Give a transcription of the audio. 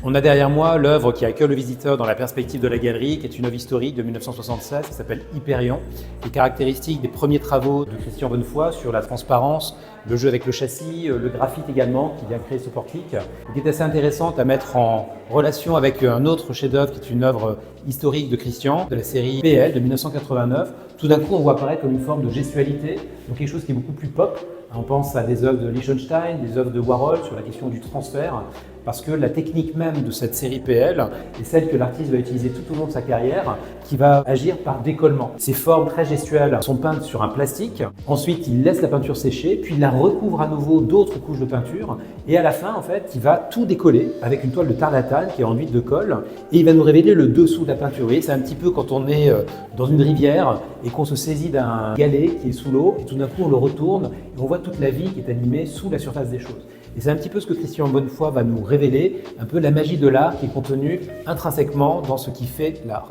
On a derrière moi l'œuvre qui accueille le visiteur dans la perspective de la galerie, qui est une œuvre historique de 1976, qui s'appelle Hyperion, qui est caractéristique des premiers travaux de Christian Bonnefoy sur la transparence, le jeu avec le châssis, le graphite également, qui vient créer ce portique, qui est assez intéressante à mettre en relation avec un autre chef-d'œuvre qui est une œuvre historique de Christian, de la série PL de 1989. Tout d'un coup, on voit apparaître comme une forme de gestualité, donc quelque chose qui est beaucoup plus pop. On pense à des œuvres de Lichtenstein, des œuvres de Warhol sur la question du transfert, parce que la technique même de cette série PL est celle que l'artiste va utiliser tout au long de sa carrière, qui va agir par décollement. Ces formes très gestuelles sont peintes sur un plastique, ensuite il laisse la peinture sécher, puis il la recouvre à nouveau d'autres couches de peinture, et à la fin, en fait, il va tout décoller avec une toile de tarlatane qui est enduite de colle, et il va nous révéler le dessous de la peinture. Vous voyez, c'est un petit peu quand on est dans une rivière et qu'on se saisit d'un galet qui est sous l'eau, et tout d'un coup on le retourne, et on voit toute la vie qui est animée sous la surface des choses. Et c'est un petit peu ce que Christian Bonnefoy va nous révéler, un peu la magie de l'art qui est contenue intrinsèquement dans ce qui fait l'art.